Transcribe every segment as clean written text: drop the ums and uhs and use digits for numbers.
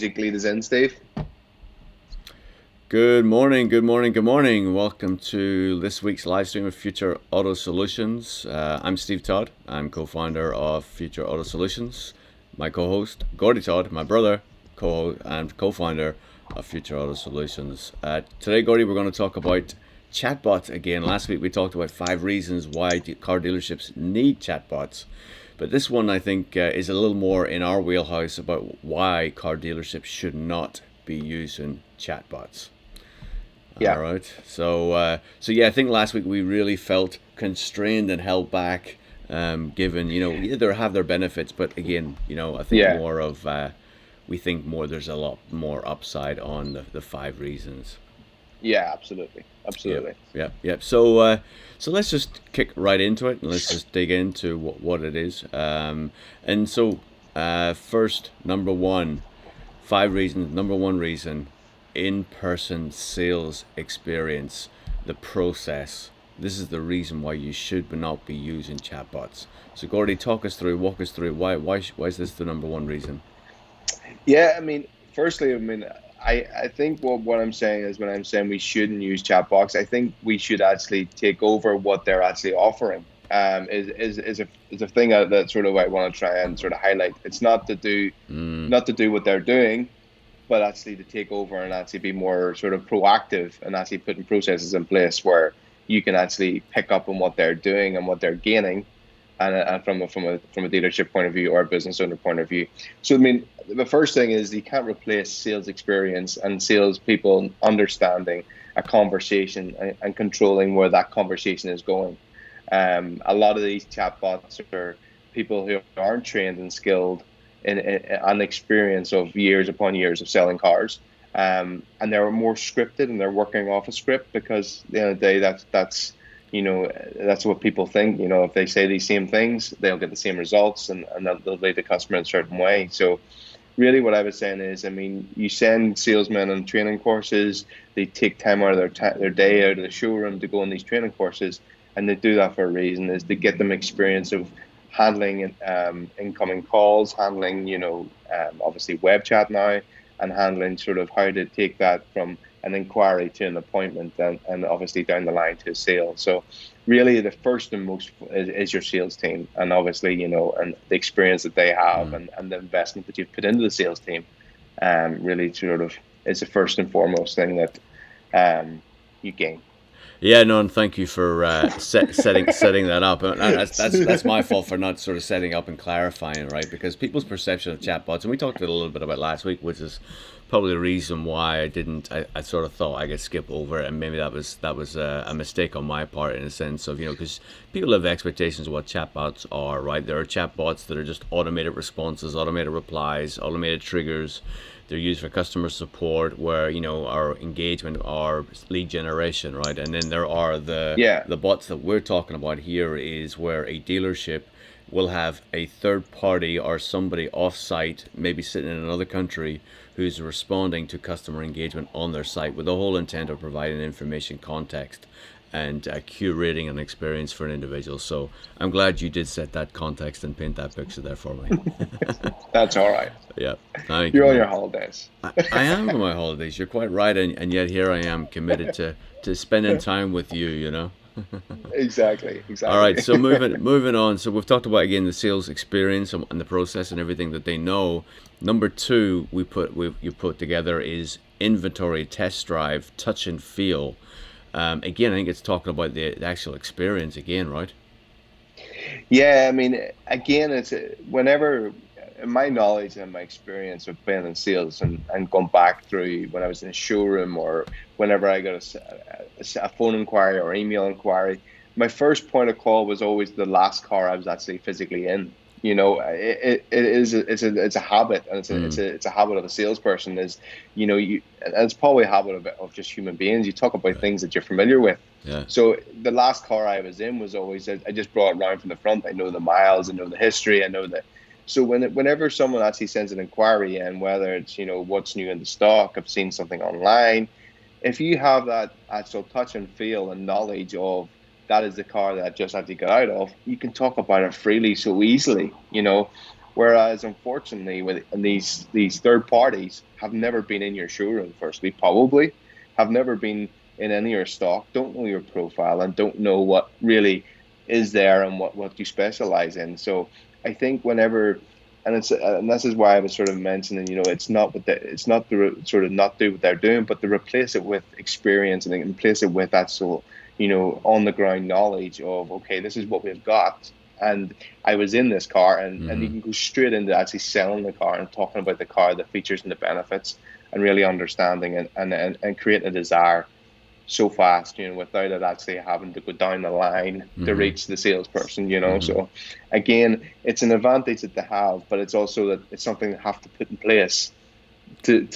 Music lead us in, Steve. Good morning, good morning, good morning. Welcome to this week's live stream of Future Auto Solutions. I'm Steve Todd. I'm co-founder of Future Auto Solutions. My co-host, Gordy Todd, my brother, co-host and co-founder of Future Auto Solutions. Today, Gordy, we're going to talk about chatbots again. Last week we talked about 5 reasons why car dealerships need chatbots. But this one, I think, is a little more in our wheelhouse about why car dealerships should not be using chatbots. All Yeah, right. So yeah, I think last week we really felt constrained and held back, given yeah, they have their benefits, but again, I think yeah, more of we think more there's a lot more upside on the 5 reasons. yeah, absolutely, Yep, absolutely. yep, yep. So let's just kick right into it and let's just dig into what it is. First, number one, 5 reasons. Number one reason, in-person sales experience, the process. This is the reason why you should not be using chatbots. So, Gordy, walk us through why is this the number one reason? Yeah, I mean, firstly, I mean, I think what I'm saying is when I'm saying we shouldn't use chat box, I think we should actually take over what they're actually offering. Is a thing that sort of I want to try and sort of highlight. It's not to do what they're doing, but actually to take over and actually be more sort of proactive and actually putting processes in place where you can actually pick up on what they're doing and what they're gaining, and from a dealership point of view or a business owner point of view. So I mean, the first thing is you can't replace sales experience and sales people understanding a conversation and controlling where that conversation is going. A lot of these chatbots are people who aren't trained and skilled in experience of years upon years of selling cars. And they're more scripted and they're working off a script because at the end of the day, that's what people think. If they say these same things, they'll get the same results and they'll lead the customer in a certain way. So really what I was saying is, I mean, you send salesmen on training courses, they take time out of their day out of the showroom to go on these training courses, and they do that for a reason, is to get them experience of handling incoming calls, handling, obviously web chat now, and handling sort of how to take that from an inquiry to an appointment and obviously down the line to a sale. So really the first and most is your sales team, and obviously, and the experience that they have and the investment that you've put into the sales team, really sort of is the first and foremost thing that you gain. Yeah, no, and thank you for setting that up. And that's my fault for not sort of setting up and clarifying, right? Because people's perception of chatbots, and we talked a little bit about last week, which is probably the reason why I didn't. I sort of thought I could skip over it, and maybe that was a mistake on my part in a sense of because people have expectations of what chatbots are, right? There are chatbots that are just automated responses, automated replies, automated triggers. They're used for customer support, where our engagement, our lead generation, right? And then there are the Yeah. the bots that we're talking about here, is where a dealership will have a third party or somebody off site, maybe sitting in another country, who's responding to customer engagement on their site with the whole intent of providing information, context, and curating an experience for an individual. So I'm glad you did set that context and paint that picture there for me. That's all right. Yeah, thank you, You're on your man. holidays. I am on my holidays. You're quite right, and yet here I am committed to spending time with you. Exactly, All right, exactly. so moving on. So we've talked about again the sales experience and the process and everything that they know. Number two, you put together is inventory, test drive, touch and feel. Again, I think it's talking about the actual experience again, right? Yeah, I mean, again, whenever in my knowledge and my experience of being in sales and going back through when I was in a showroom or whenever I got a phone inquiry or email inquiry, my first point of call was always the last car I was actually physically in. It's a habit, and Mm, it's a habit of a salesperson. Is and it's probably a habit of just human beings. You talk about right. things that you're familiar with. Yeah. So the last car I was in was always, I just brought it around from the front. I know the miles, I know the history, I know the. So whenever someone actually sends an inquiry in, whether it's what's new in the stock, I've seen something online, if you have that actual touch and feel and knowledge of that is the car that I just had to get out of, you can talk about it freely so easily. Whereas unfortunately, with these third parties have never been in your showroom. Firstly, probably have never been in any of your stock, don't know your profile, and don't know what really is there and what you specialize in. So I think whenever, and this is why I was sort of mentioning, it's not it's not to sort of not do what they're doing, but to replace it with experience and replace it with actual, on the ground knowledge of, okay, this is what we've got. And I was in this car, and you can go straight into actually selling the car and talking about the car, the features and the benefits, and really understanding and creating a desire so fast, without it actually having to go down the line to reach the salesperson. So again, it's an advantage that they have, but it's also that it's something they have to put in place to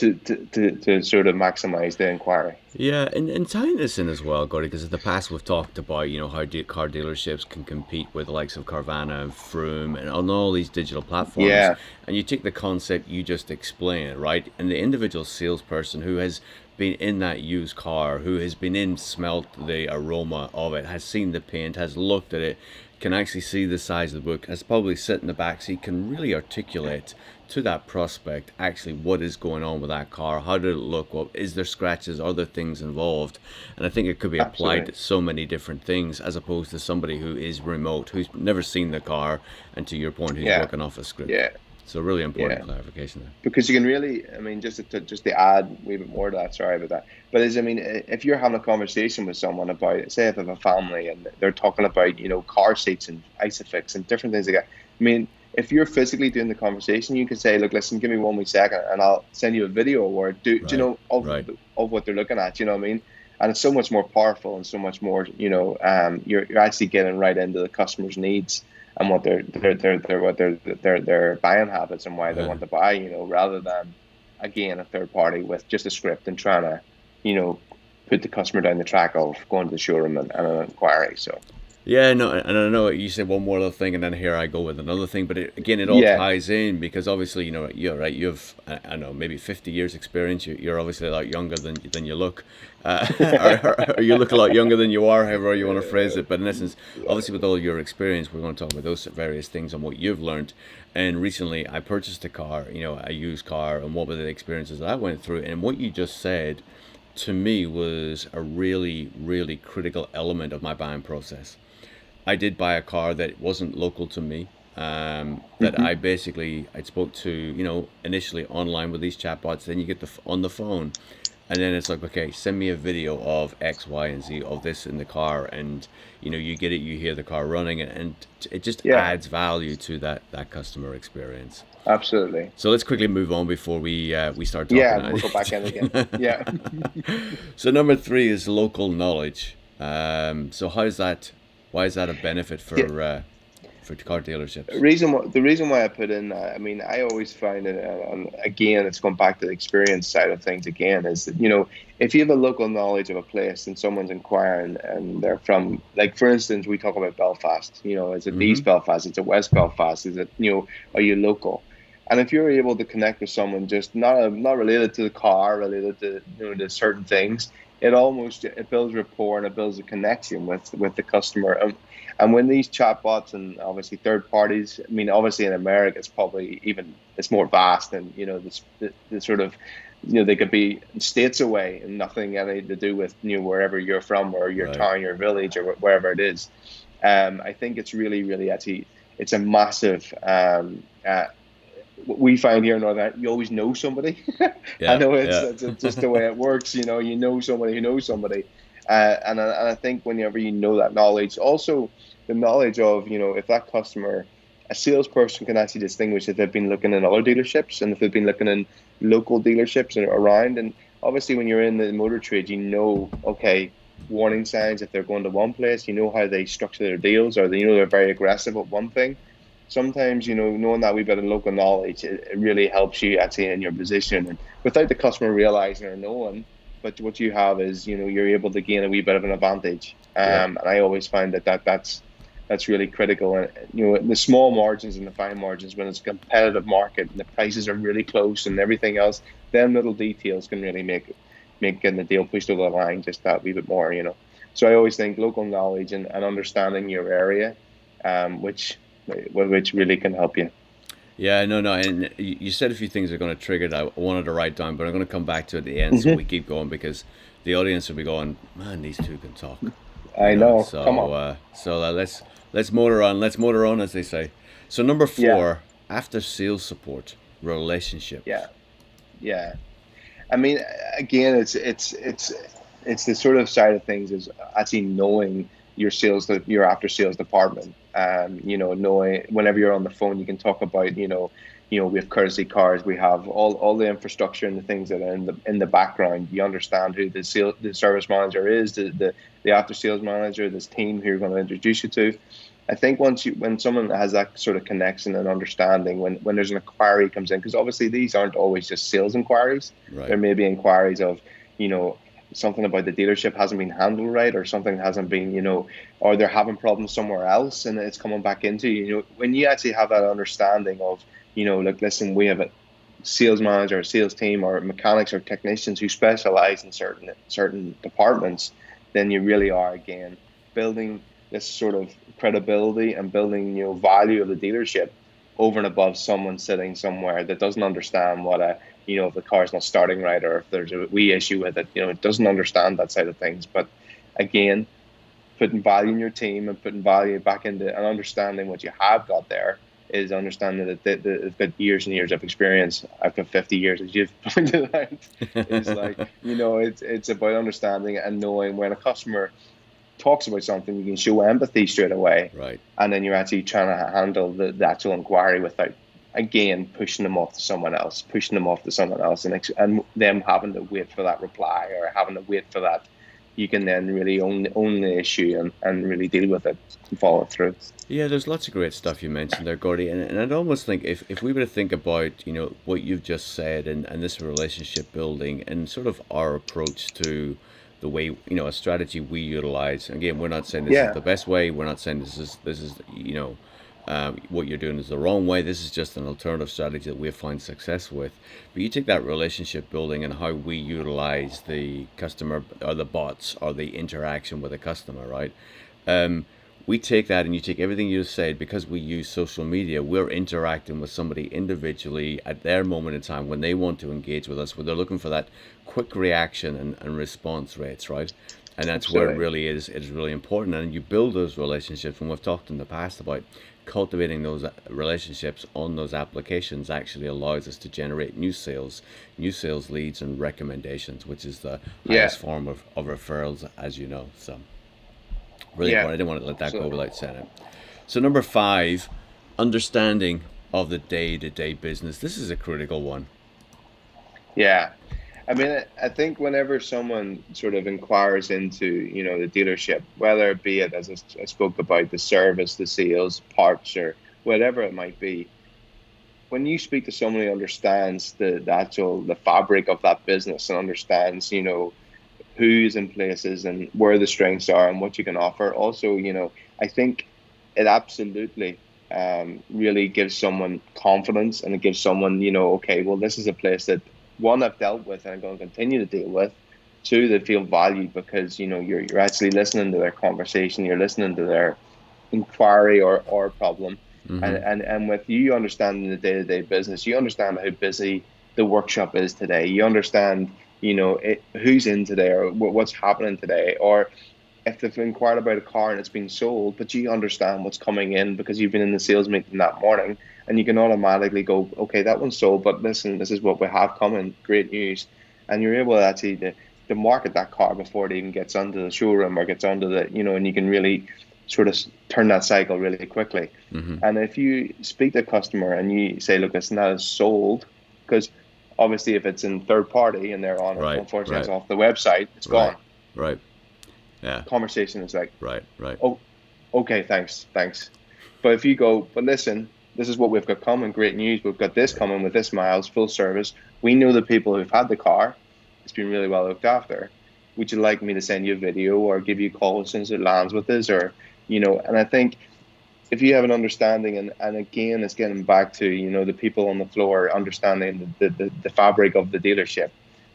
sort of maximize the inquiry. Yeah, and tying this in as well, Gordy, because in the past we've talked about, how car dealerships can compete with the likes of Carvana and Froome and on all these digital platforms. Yeah. And you take the concept you just explained, right? And the individual salesperson who has been in that used car, who has been in, smelt the aroma of it, has seen the paint, has looked at it, can actually see the size of the book, has probably sit in the back seat, can really articulate to that prospect actually what is going on with that car, how did it look, what is there scratches, are there things involved. And I think it could be applied to so many different things, as opposed to somebody who is remote, who's never seen the car, and to your point, who's working off a script. So really important clarification there. Because you can really, just to add a wee bit more to that, sorry about that. But if you're having a conversation with someone about, say, if they have a family and they're talking about, car seats and Isofix and different things like that. If you're physically doing the conversation, you can say, look, listen, give me 1 wee second and I'll send you a video or of what they're looking at, And it's so much more powerful and so much more, you're actually getting right into the customer's needs and what their buying habits and why they want to buy, rather than, again, a third party with just a script and trying to, put the customer down the track of going to the showroom and an inquiry. So. Yeah, no, and I know you said one more little thing, and then here I go with another thing. But it all ties in, because obviously, you're right. You have, I don't know, maybe 50 years experience. You're obviously a lot younger than you look, or you look a lot younger than you are, however you want to phrase it. But in essence, obviously, with all your experience, we're going to talk about those various things and what you've learned. And recently, I purchased a car, a used car, and what were the experiences that I went through. And what you just said, to me, was a really, really critical element of my buying process. I did buy a car that wasn't local to me, that I spoke to, initially online with these chatbots. Then you get on the phone, and then it's like, okay, send me a video of X, Y, and Z of this in the car, and you get it, you hear the car running, and it just adds value to that customer experience. Absolutely. So let's quickly move on before we start talking. Yeah, we'll go back in again. Yeah. So number 3 is local knowledge. So why is that a benefit for car dealerships? The reason why I put in that, I always find it, and again, it's going back to the experience side of things again, is that, if you have a local knowledge of a place and someone's inquiring and they're from, like, for instance, we talk about Belfast, is it East Belfast, is it West Belfast, is it, are you local? And if you're able to connect with someone just not related to the car, related to, to certain things, it builds rapport and it builds a connection with the customer. And when these chatbots and obviously third parties, obviously in America, it's more vast, and, the sort of, they could be states away and nothing to do with, wherever you're from or your town, your village, or wherever it is. I think it's really, really actually, it's a massive, we find here in Northern Ireland, you always know somebody. I know it's just the way it works. You know somebody who knows somebody, and I think whenever you know that knowledge, also the knowledge of, if that customer, a salesperson can actually distinguish if they've been looking in other dealerships and if they've been looking in local dealerships around. And obviously, when you're in the motor trade, okay, warning signs if they're going to one place, how they structure their deals, or they're very aggressive at one thing. Sometimes, knowing that wee bit of local knowledge, it really helps you actually in your position, and without the customer realizing or knowing. But what you have is, you're able to gain a wee bit of an advantage. And I always find that's really critical. And, the small margins and the fine margins, when it's a competitive market and the prices are really close and everything else, them little details can really make getting the deal pushed over the line just that wee bit more, So I always think local knowledge and understanding your area, which really can help you. Yeah, no, no, and you said a few things that are going to trigger that I wanted to write down, but I'm going to come back to it at the end so we keep going because the audience will be going, man, these two can talk, I know. Come So, on. let's motor on, as they say. So number Yeah, four, after sales support, relationship. yeah, yeah. I mean, again, it's the sort of side of things is actually knowing your after sales department. Knowing whenever you're on the phone, you can talk about, we have courtesy cars, we have all the infrastructure and the things that are in the background. You understand who the service manager is, the after sales manager, this team who you're going to introduce you to. I think when someone has that sort of connection and understanding, when there's an inquiry comes in, because obviously these aren't always just sales inquiries. Right. There may be inquiries of, you know, something about the dealership hasn't been handled right, or something hasn't been, or they're having problems somewhere else, and it's coming back into you. When you actually have that understanding of, like, listen, we have a sales manager, a sales team, or mechanics or technicians who specialize in certain departments, then you really are again building this sort of credibility and building value of the dealership over and above someone sitting somewhere that doesn't understand what if the car's not starting right, or if there's a wee issue with it, it doesn't understand that side of things. But again, putting value in your team and putting value back into and understanding what you have got there is understanding that they've got years and years of experience. I've got 50 years, as you've pointed out. It's like, it's about understanding and knowing when a customer talks about something, you can show empathy straight away. Right. And then you're actually trying to handle the actual inquiry without, again, pushing them off to someone else, and them having to wait for that reply or having to wait for that. You can then really own the issue and really deal with it and follow it through. Yeah, there's lots of great stuff you mentioned there, Gordy, and I'd almost think if we were to think about, what you've just said and this relationship building and sort of our approach to the way, a strategy we utilize. Again, we're not saying this is Yeah, the best way. We're not saying this is what you're doing is the wrong way. This is just an alternative strategy that we've found success with. But you take that relationship building and how we utilize the customer or the bots or the interaction with the customer, right? We take that and you take everything you said, because we use social media, we're interacting with somebody individually at their moment in time when they want to engage with us, where they're looking for that quick reaction and response rates, right? And that's where it absolutely. really is really important. And you build those relationships, and we've talked in the past about cultivating those relationships on those applications actually allows us to generate new sales leads and recommendations, which is the Yeah, highest form of referrals, as you know. So really yeah, important. I didn't want to let that go absolutely. without saying it. So number five, understanding of the day-to-day business. This is a critical one. Yeah. I mean, I think whenever someone sort of inquires into, the dealership, whether it be it, as I spoke about, the service, the sales, parts, or whatever it might be, when you speak to someone who understands the fabric of that business and understands, who's in places and where the strengths are and what you can offer, also, I think it absolutely really gives someone confidence, and it gives someone, okay, well, this is a place that, one, I've dealt with and I'm going to continue to deal with. Two, they feel valued because, you're actually listening to their conversation, you're listening to their inquiry or problem. And, Mm-hmm. and, and with you understanding the day-to-day business, you understand how busy the workshop is today. You understand, who's in today, or what's happening today, or if they've inquired about a car and it's been sold, but you understand what's coming in because you've been in the sales meeting that morning, and you can automatically go, okay, that one's sold, but listen, this is what we have coming. Great news. And you're able to actually to market that car before it even gets onto the showroom or gets onto and you can really sort of turn that cycle really quickly. Mm-hmm. And if you speak to a customer and you say, look, it's not sold, because obviously if it's in third party and they're on it, Right, unfortunately it's right, off the website, it's right, gone. right. Yeah, Conversation is like, right, right. oh, okay, thanks. But if you go, but listen, this is what we've got coming, great news, we've got this coming with this miles, full service. We know the people who've had the car, it's been really well looked after. Would you like me to send you a video or give you a call as soon as it lands with us? Or, and I think if you have an understanding, and again, it's getting back to, the people on the floor understanding the fabric of the dealership,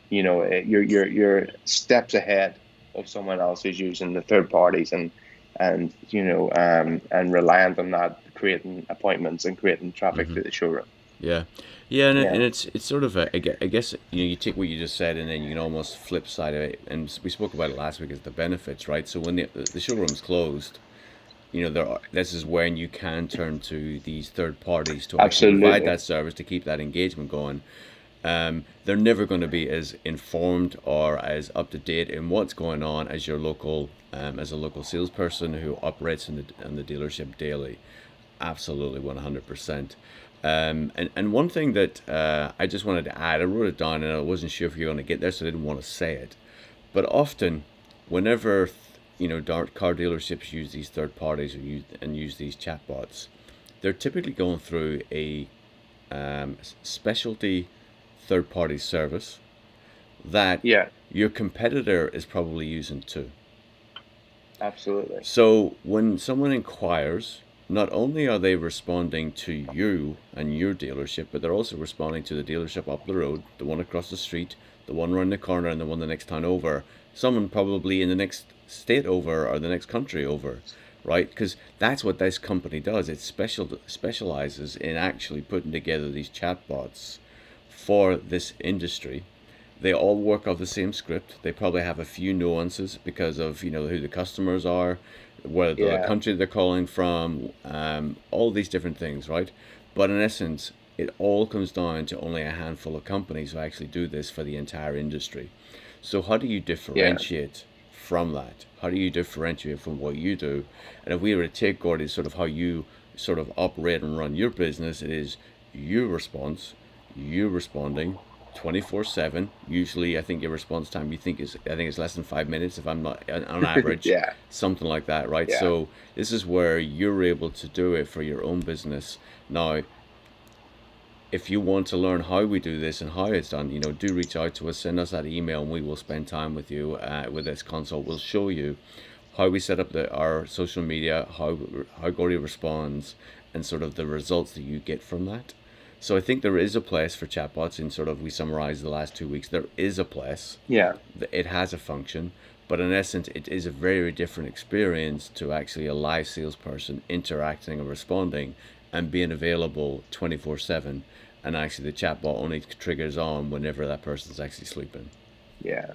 you're steps ahead of someone else who's using the third parties. And and and reliant on that, creating appointments and creating traffic Hmm. to the showroom. Yeah, yeah, and Yeah, it's sort of I guess you take what you just said and then you can almost flip side of it, and we spoke about it last week as the benefits, right? So when the showroom's closed, this is when you can turn to these third parties to actually provide absolutely, that service to keep that engagement going. They're never going to be as informed or as up to date in what's going on as your local as a local salesperson who operates in the dealership daily. Absolutely, 100%. And one thing that I just wanted to add, I wrote it down and I wasn't sure if you were going to get there, so I didn't want to say it. But often, whenever car dealerships use these third parties use these chatbots, they're typically going through a specialty third party service that yeah, your competitor is probably using too. absolutely, So when someone inquires, not only are they responding to you and your dealership, but they're also responding to the dealership up the road, the one across the street, the one around the corner, and the one the next town over. Someone probably in the next state over or the next country over, right? Because that's what this company does. It specializes in actually putting together these chatbots for this industry. They all work off the same script. They probably have a few nuances because of who the customers are, where the yeah, country they're calling from, all these different things, right? But in essence, it all comes down to only a handful of companies who actually do this for the entire industry. So how do you yeah, differentiate from that? How do you differentiate from what you do? And if we were to take Gordy sort of how you sort of operate and run your business, it is your response, you responding 24/7. Usually, I think your response time I think it's less than 5 minutes if I'm not on average, yeah, something like that, right? yeah, So this is where you're able to do it for your own business. Now, if you want to learn how we do this and how it's done, do reach out to us, send us that email, and we will spend time with you with this consult. We'll show you how we set up our social media, how Gordy responds, and sort of the results that you get from that. So I think there is a place for chatbots in sort of we summarized the last 2 weeks. There is a place. yeah, It has a function, but in essence, it is a very different experience to actually a live salesperson interacting and responding and being available 24/7. And actually, the chatbot only triggers on whenever that person's actually sleeping. yeah,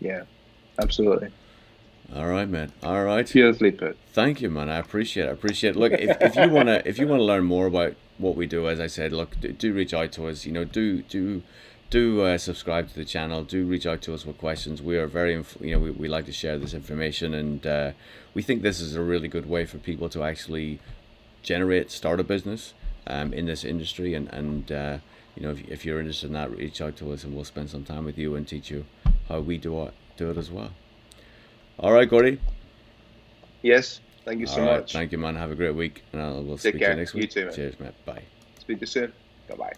yeah, absolutely. All right, man. All right. Beautifully put. Thank you, man. I appreciate it. I appreciate it. Look, if you wanna learn more about what we do, as I said, look, do reach out to us. Do subscribe to the channel. Do reach out to us with questions. We are we like to share this information, and we think this is a really good way for people to actually start a business in this industry. And if you're interested in that, reach out to us, and we'll spend some time with you and teach you how we do it as well. All right, Gordy. Yes, thank you All so right. much. Thank you, man. Have a great week, and we'll Take speak to you care. next You week. too, man. Cheers, mate. Bye. Speak to you soon. Bye bye.